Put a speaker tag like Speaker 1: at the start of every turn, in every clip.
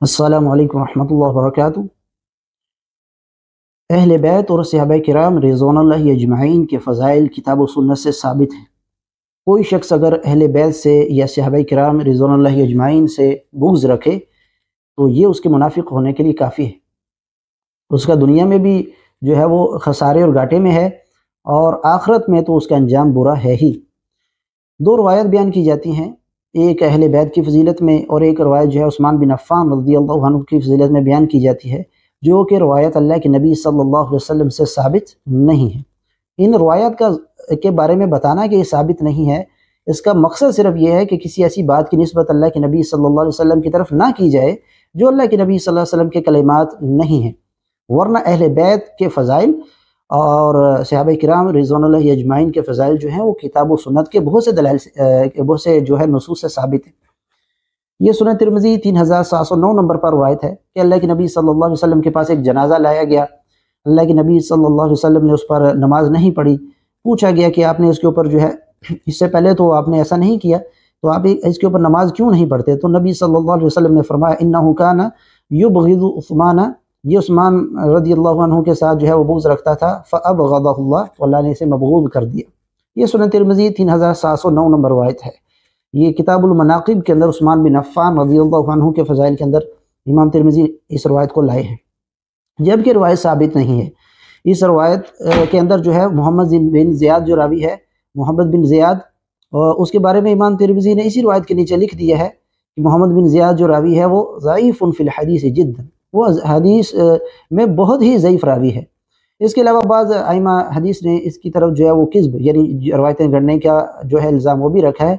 Speaker 1: السلام علیکم ورحمۃ اللہ وبرکاتہ۔ اہل بیت اور صحابہ کرام رضوان اللہ اجمعین کے فضائل کتاب و سنت سے ثابت ہیں۔ کوئی شخص اگر اہل بیت سے یا صحابہ کرام رضوان اللہ اجمعین سے بغض رکھے تو یہ اس کے منافق ہونے کے لیے کافی ہے۔ اس کا دنیا میں بھی جو ہے وہ خسارے اور گھاٹے میں ہے، اور آخرت میں تو اس کا انجام برا ہے ہی۔ دو روایت بیان کی جاتی ہیں، ایک اہل بیت کی فضیلت میں اور ایک روایت جو ہے عثمان بن عفان رضی اللہ عنہ کی فضیلت میں بیان کی جاتی ہے، جو کہ روایت اللہ کے نبی صلی اللہ علیہ وسلم سے ثابت نہیں ہے۔ ان روایت کے بارے میں بتانا کہ یہ ثابت نہیں ہے، اس کا مقصد صرف یہ ہے کہ کسی ایسی بات کی نسبت اللہ کے نبی صلی اللہ علیہ وسلم کی طرف نہ کی جائے جو اللہ کے نبی صلی اللہ علیہ وسلم کے کلمات نہیں ہیں، ورنہ اہل بیت کے فضائل اور صحابہ کرام رضوان اللہ اجمعین کے فضائل جو ہیں وہ کتاب و سنت کے بہت سے جو ہے نصوص سے ثابت ہیں۔ یہ سنن ترمذی 3709 نمبر پر روایت ہے کہ اللہ کے نبی صلی اللہ علیہ وسلم کے پاس ایک جنازہ لایا گیا۔ اللہ کے نبی صلی اللہ علیہ وسلم نے اس پر نماز نہیں پڑھی۔ پوچھا گیا کہ آپ نے اس کے اوپر جو ہے اس سے پہلے تو آپ نے ایسا نہیں کیا، تو آپ اس کے اوپر نماز کیوں نہیں پڑھتے؟ تو نبی صلی اللہ علیہ وسلم نے فرمایا انہ کان یبغض عثمان، یہ عثمان رضی اللہ عنہ کے ساتھ جو ہے وہ بغض رکھتا تھا، فابغضہ اللہ، تو اللہ نے اسے مبغوض کر دیا۔ یہ سنن ترمذی 3709 نمبر روایت ہے۔ یہ کتاب المناقب کے اندر عثمان بن عفان رضی اللہ عنہ کے فضائل کے اندر امام ترمذی اس روایت کو لائے ہیں، جبکہ روایت ثابت نہیں ہے۔ اس روایت کے اندر جو ہے محمد بن زیاد جو راوی ہے، محمد بن زیاد، اس کے بارے میں امام ترمذی نے اسی روایت کے نیچے لکھ دیا ہے کہ محمد بن زیاد جو راوی ہے وہ ضعیف فی الحدیث جدا، وہ حدیث میں بہت ہی ضعیف راوی ہے۔ اس کے علاوہ بعض ائمہ حدیث نے اس کی طرف جو ہے وہ کذب یعنی روایتیں گڑھنے کا جو ہے الزام وہ بھی رکھا ہے،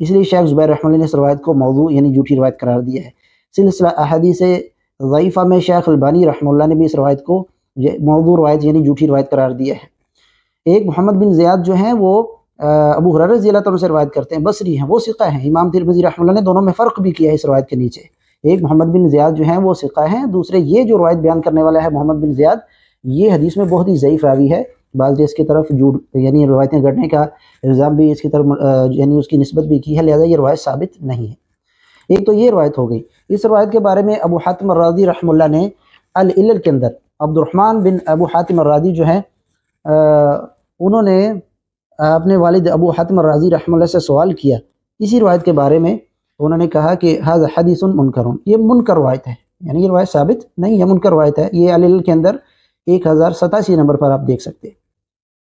Speaker 1: اس لیے شیخ زبیر رحمہ اللہ نے اس روایت کو موضوع یعنی جھوٹی روایت قرار دیا ہے۔ سلسلہ احادیث ضعیفہ میں شیخ البانی رحمہ اللہ نے بھی اس روایت کو موضوع روایت یعنی جھوٹی روایت قرار دیا ہے۔ ایک محمد بن زیاد جو ہیں وہ ابو ہریرہ رضی اللہ عنہ سے روایت کرتے ہیں، بصری ہیں، وہ ثقہ ہیں۔ امام ترمذی رحمہ اللہ نے دونوں میں فرق بھی کیا ہے اس روایت کے نیچے۔ ایک محمد بن زیاد جو ہیں وہ ثقہ ہیں، دوسرے یہ جو روایت بیان کرنے والا ہے محمد بن زیاد، یہ حدیث میں بہت ہی ضعیف راوی ہے۔ بعض نے اس کی طرف جھوٹ یعنی روایتیں گڑھنے کا الزام بھی اس کی طرف یعنی اس کی نسبت بھی کی ہے، لہذا یہ روایت ثابت نہیں ہے۔ ایک تو یہ روایت ہو گئی۔ اس روایت کے بارے میں ابو حاتم الرازی رحمہ اللہ نے العلل کے اندر عبد الرحمن بن ابو حاتم الرازی جو ہیں انہوں نے اپنے والد ابو حاتم الرازی رحمہ اللہ سے سوال کیا اسی روایت کے بارے میں، انہوں نے کہا کہ ھذا حدیث منکر، یہ منکر روایت ہے، یعنی یہ روایت ثابت نہیں ہے، منکر روایت ہے۔ یہ العلل کے اندر 1087 نمبر پر آپ دیکھ سکتے ہیں۔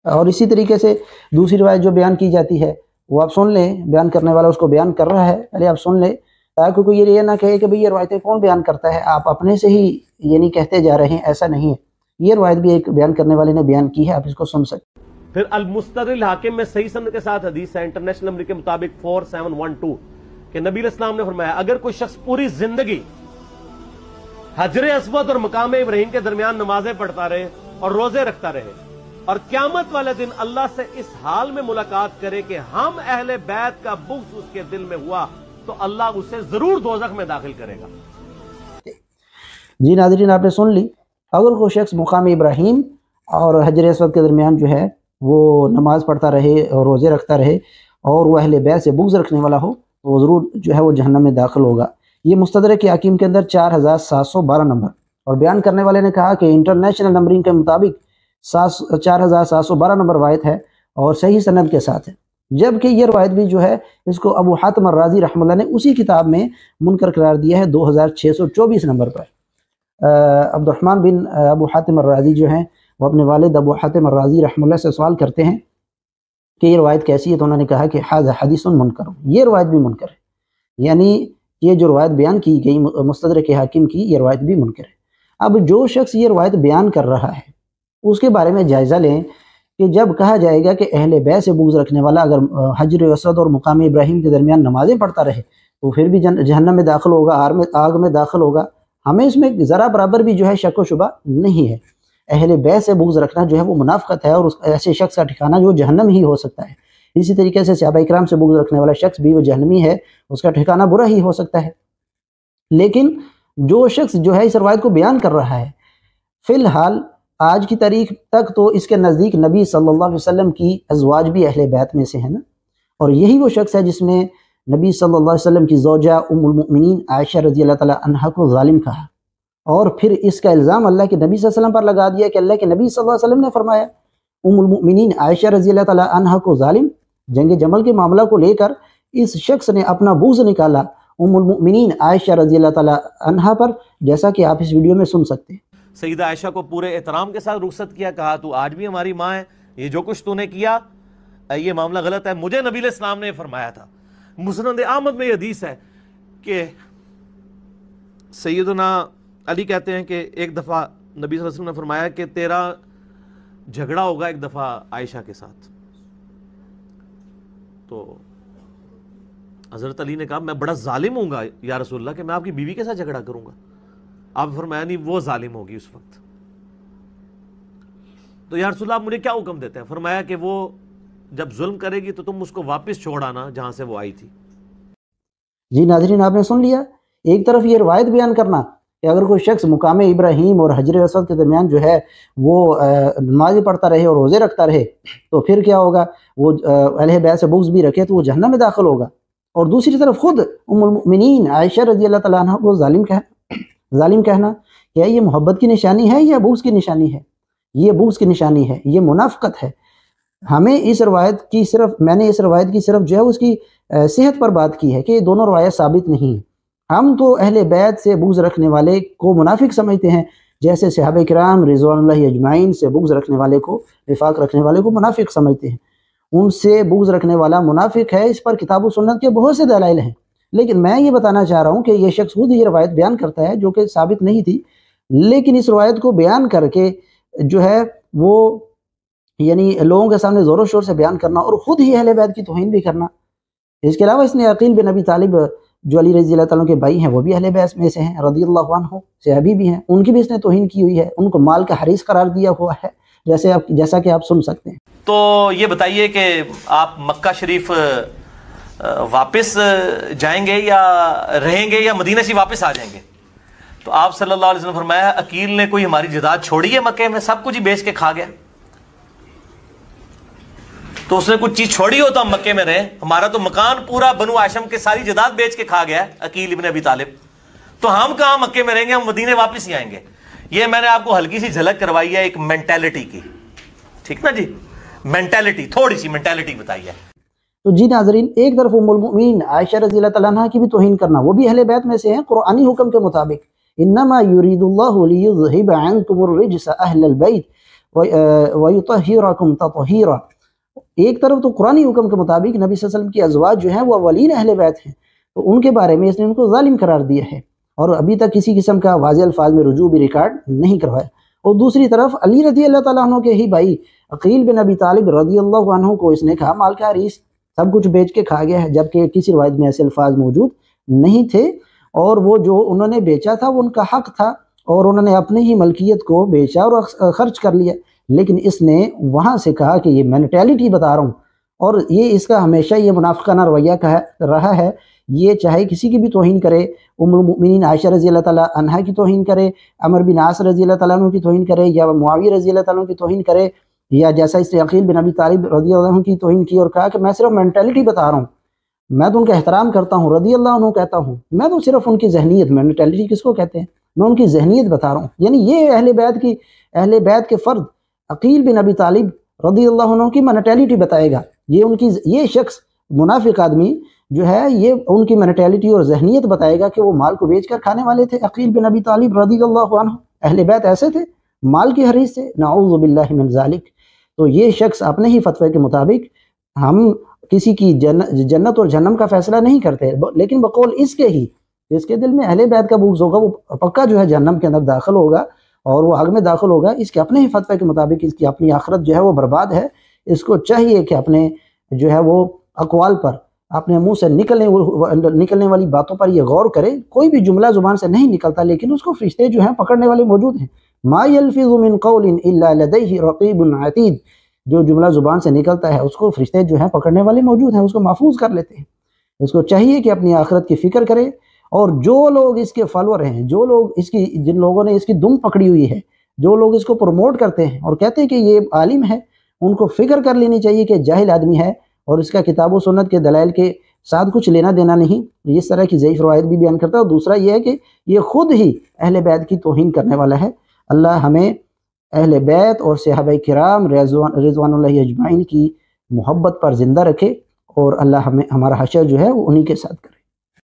Speaker 1: اور اسی طریقے سے دوسری روایت جو بیان کی جاتی ہے وہ آپ سن لیں، بیان کرنے والا اس کو بیان کر رہا ہے، پہلے آپ سن لیں تاکہ کوئی یہ نہ کہے کہ بھئی یہ روایتیں کون بیان کرتا ہے، آپ اپنے سے ہی یعنی کہتے جا رہے ہیں، ایسا نہیں ہے۔ یہ روایت بھی ایک بیان کرنے والے نے بیان کی ہے، آپ اس کو سن سکتے ہیں۔
Speaker 2: پھر المستدرک الحاکم میں صحیح سند کے ساتھ حدیث ہے انٹرنیشنل نمبر کے مطابق 4712 کہ نبی علیہ السلام نے فرمایا اگر کوئی شخص پوری زندگی حجر اسود اور مقام ابراہیم کے درمیان نمازیں پڑھتا رہے اور روزے رکھتا رہے اور قیامت والے دن اللہ سے اس حال میں ملاقات کرے کہ ہم اہل بیت کا بغض اس کے دل میں ہوا تو اللہ اسے ضرور دوزخ میں داخل کرے گا۔
Speaker 1: جی ناظرین، آپ نے سن لی، اگر کوئی شخص مقام ابراہیم اور حجر اسود کے درمیان جو ہے وہ نماز پڑھتا رہے اور روزے رکھتا رہے اور وہ اہل بیت سے بغض رکھنے والا ہو تو وہ ضرور جو ہے وہ جہنم میں داخل ہوگا۔ یہ مستدرک حاکم کے اندر 4712 نمبر، اور بیان کرنے والے نے کہا کہ انٹرنیشنل نمبرنگ کے مطابق 4712 نمبر روایت ہے اور صحیح سند کے ساتھ ہے، جبکہ یہ روایت بھی جو ہے اس کو ابو حاتم الرازی رحمہ اللہ نے اسی کتاب میں منکر قرار دیا ہے 2624 نمبر پر۔ عبد الرحمن بن ابو حاتم الرازی جو ہیں وہ اپنے والد ابو حاتم الرازی رحمہ اللہ سے سوال کرتے ہیں کہ یہ روایت کیسی ہے، تو انہوں نے کہا کہ ھذا حدیث منکر، یہ روایت بھی منکر ہے، یعنی یہ جو روایت بیان کی گئی مستدرک حاکم کی، یہ روایت بھی منکر ہے۔ اب جو شخص یہ روایت بیان کر رہا ہے اس کے بارے میں جائزہ لیں کہ جب کہا جائے گا کہ اہل بیت سے بغض رکھنے والا اگر حجر اسود اور مقام ابراہیم کے درمیان نمازیں پڑھتا رہے تو پھر بھی جہنم میں داخل ہوگا، آگ میں داخل ہوگا، ہمیں اس میں ذرا برابر بھی جو ہے شک و شبہ نہیں ہے۔ اہل بیت سے بغض رکھنا جو ہے وہ منافقت ہے، اور ایسے شخص کا ٹھکانہ جو جہنم ہی ہو سکتا ہے۔ اسی طریقے سے صحابہ اکرام سے بغض رکھنے والا شخص بھی وہ جہنمی ہے، اس کا ٹھکانہ برا ہی ہو سکتا ہے۔ لیکن جو شخص جو ہے اس روایت کو بیان کر رہا ہے، فی الحال آج کی تاریخ تک تو اس کے نزدیک نبی صلی اللہ علیہ وسلم کی ازواج بھی اہل بیت میں سے ہیں نا، اور یہی وہ شخص ہے جس نے نبی صلی اللہ علیہ وسلم کی زوجہ ام المؤمنین عائشہ رضی اللہ تعالیٰ عنہ کو ظالم کہا، اور پھر اس کا الزام اللہ کے نبی صلی اللہ علیہ وسلم پر لگا دیا کہ اللہ کے نبی صلی اللہ علیہ وسلم نے فرمایا ام المؤمنین عائشہ رضی اللہ تعالیٰ عنہ کو ظالم۔ جنگ جمل کے معاملہ کو لے کر اس شخص نے اپنا بغض نکالا ام المؤمنین عائشہ رضی اللہ تعالیٰ عنہ پر، جیسا کہ آپ اس ویڈیو میں سن سکتے ہیں۔
Speaker 2: سیدہ عائشہ کو پورے احترام کے ساتھ رخصت کیا، کہا تو آج بھی ہماری ماں ہے، یہ جو کچھ تو نے کیا یہ معاملہ غلط ہے، مجھے نبی علیہ السلام نے فرمایا تھا۔ مسند احمد میں یہ حدیث ہے کہ سیدنا علی کہتے ہیں کہ ایک دفعہ نبی صلی اللہ علیہ وسلم نے فرمایا کہ تیرا جھگڑا ہوگا ایک دفعہ عائشہ کے ساتھ، تو حضرت علی نے کہا میں بڑا ظالم ہوں گا یا رسول اللہ کہ میں آپ کی بیوی کے ساتھ جھگڑا کروں گا؟ آپ فرمایا نہیں، وہ ظالم ہوگی اس وقت۔ تو یا رسول اللہ آپ مجھے کیا حکم دیتے ہیں؟ فرمایا کہ وہ جب ظلم کرے گی تو تم اس کو واپس چھوڑ آنا جہاں سے وہ آئی تھی۔
Speaker 1: جی ناظرین، آپ نے سن لیا، ایک طرف یہ روایت بیان کرنا کہ اگر کوئی شخص مقام ابراہیم اور حجر اسود کے درمیان جو ہے وہ نمازیں پڑھتا رہے اور روزے رکھتا رہے تو پھر کیا ہوگا، وہ اہل بیت سے بغض بھی رکھے تو وہ جہنم میں داخل ہوگا، اور دوسری طرف خود ام المؤمنین عائشہ رضی اللہ تعالیٰ عنہ کو ظالم کہنا، کیا یہ محبت کی نشانی ہے یا بغض کی نشانی ہے؟ یہ بغض کی نشانی ہے، یہ منافقت ہے۔ ہمیں اس روایت کی میں نے اس روایت کی صرف جو ہے اس کی صحت پر بات کی ہے کہ یہ دونوں روایت ثابت نہیں۔ ہم تو اہل بیت سے بغض رکھنے والے کو منافق سمجھتے ہیں، جیسے صحابہ کرام رضوان اللہ اجمعین سے بغض رکھنے والے کو، نفاق رکھنے والے کو منافق سمجھتے ہیں۔ ان سے بغض رکھنے والا منافق ہے، اس پر کتاب و سنت کے بہت سے دلائل ہیں، لیکن میں یہ بتانا چاہ رہا ہوں کہ یہ شخص خود یہ روایت بیان کرتا ہے جو کہ ثابت نہیں تھی، لیکن اس روایت کو بیان کر کے جو ہے وہ یعنی لوگوں کے سامنے زور و شور سے بیان کرنا اور خود ہی اہل بیت کی توہین بھی کرنا۔ اس کے علاوہ اس نے عقیل بن ابی طالب جو علی رضی اللہ تعالیٰ کے بھائی ہیں وہ بھی اہل بیت میں سے ہیں، رضی اللہ عنہ، صحابی بھی ہیں، ان کی بھی اس نے توہین کی ہوئی ہے، ان کو مال کا حریص قرار دیا ہوا ہے، جیسا کہ آپ سن سکتے ہیں۔
Speaker 2: تو یہ بتائیے کہ آپ مکہ شریف واپس جائیں گے یا رہیں گے یا مدینہ سے واپس آ جائیں گے؟ تو آپ صلی اللہ علیہ وسلم فرمایا عقیل نے کوئی ہماری جائیداد چھوڑی ہے مکے میں؟ سب کچھ ہی بیچ کے کھا گیا۔ تو اس نے کچھ چیز چھوڑی ہو تو ہم مکے میں رہیں؟ ہمارا تو مکان پورا بنو ہاشم کے ساری جائیداد بیچ کے کھا گیا ہے عقیل ابن ابی طالب، تو ہم کہاں مکے میں رہیں گے؟ ہم مدینے واپس ہی آئیں گے۔ یہ میں نے آپ کو ہلکی سی جھلک کروائی ہے ایک مینٹیلٹی کی، ٹھیک نا جی، مینٹیلٹی، تھوڑی سی مینٹیلٹی بتائی ہے۔
Speaker 1: تو جی ناظرین، ایک طرف ام المؤمنین عائشہ رضی اللہ تعالیٰ عنہ کی بھی توہین کرنا، وہ بھی اہل بیت میں سے ہیں قرآنی حکم کے مطابق، انما یرید اللہ لیذہب عنکم الرجس اہل البیت ویطہرکم تطہیرا۔ ایک طرف تو قرآنی حکم کے مطابق نبی صلی اللہ علیہ وسلم کی ازواج جو ہیں وہ اولین اہل بیت ہیں، تو ان کے بارے میں اس نے ان کو ظالم قرار دیا ہے، اور ابھی تک کسی قسم کا واضح الفاظ میں رجوع بھی ریکارڈ نہیں کروایا۔ اور دوسری طرف علی رضی اللہ تعالیٰ عنہ کے ہی بھائی عقیل بن ابی طالب رضی اللہ عنہ کو اس نے کہا مال کا حریص، سب کچھ بیچ کے کھا گیا ہے، جبکہ کسی روایت میں ایسے الفاظ موجود نہیں تھے، اور وہ جو انہوں نے بیچا تھا وہ ان کا حق تھا، اور انہوں نے اپنی ہی ملکیت کو بیچا اور خرچ کر لیا، لیکن اس نے وہاں سے کہا کہ یہ مینٹیلٹی بتا رہا ہوں، اور یہ اس کا ہمیشہ یہ منافقانہ رویہ رہا ہے، یہ چاہے کسی کی بھی توہین کرے، ام المؤمنین عائشہ رضی اللہ تعالیٰ عنہ کی توہین کرے، عمر بن عاص رضی اللہ تعالیٰ عنہ کی توہین کرے، یا معاویہ رضی اللہ تعالیٰ عنہ کی توہین کرے، یا جیسا اس نے عقیل بن ابی طالب رضی اللہ عنہ کی توہین کی اور کہا کہ میں صرف مینٹیلٹی بتا رہا ہوں، میں تو ان کا احترام کرتا ہوں، رضی اللہ عنہ کہتا ہوں، میں تو صرف ان کی ذہنیت، مینٹیلٹی کس کو کہتے ہیں، میں ان کی ذہنیت بتا رہا ہوں۔ یعنی یہ اہل بیت کے فرد عقیل بن ابی طالب رضی اللہ عنہ کی مینٹیلٹی بتائے گا، یہ شخص منافق آدمی جو ہے یہ ان کی مینٹیلٹی اور ذہنیت بتائے گا کہ وہ مال کو بیچ کر کھانے والے تھے۔ عقیل بن ابی طالب رضی اللہ عنہ اہل بیت ایسے تھے، مال کی حریص سے، نعوذ باللہ من ذالک۔ تو یہ شخص اپنے ہی فتوے کے مطابق، ہم کسی کی جنت اور جہنم کا فیصلہ نہیں کرتے، لیکن بقول اس کے دل میں اہل بیت کا بغض ہوگا، وہ پکا جو ہے جہنم کے اندر داخل ہوگا اور وہ آگ میں داخل ہوگا۔ اس کے اپنے ہی فتوے کے مطابق اس کی اپنی آخرت جو ہے وہ برباد ہے۔ اس کو چاہیے کہ اپنے جو ہے وہ اقوال پر، اپنے منہ سے نکلنے والی باتوں پر یہ غور کرے۔ کوئی بھی جملہ زبان سے نہیں نکلتا، لیکن اس کو فرشتے جو ہیں پکڑنے والے موجود ہیں۔ ما یلفظ من قول الا لدیہ رقیب عتید، جو جملہ زبان سے نکلتا ہے اس کو فرشتے جو ہیں پکڑنے والے موجود ہیں، اس کو محفوظ کر لیتے ہیں۔ اس کو چاہیے کہ اپنی آخرت کی فکر کرے، اور جو لوگ اس کے فالوور ہیں، جو لوگ جن لوگوں نے اس کی دم پکڑی ہوئی ہے، جو لوگ اس کو پروموٹ کرتے ہیں اور کہتے ہیں کہ یہ عالم ہے، ان کو فکر کر لینی چاہیے کہ جاہل آدمی ہے، اور اس کا کتاب و سنت کے دلائل کے ساتھ کچھ لینا دینا نہیں، اس طرح کی ضعیف روایت بھی بیان کرتا ہے۔ اور دوسرا یہ ہے کہ یہ خود ہی اہل بیت کی توہین کرنے والا ہے۔ اللہ ہمیں اہل بیت اور صحابہ کرام رضوان اللہ اجمعین کی محبت پر زندہ رکھے، اور اللہ ہمارا حشر جو ہے وہ انہی کے ساتھ کرے۔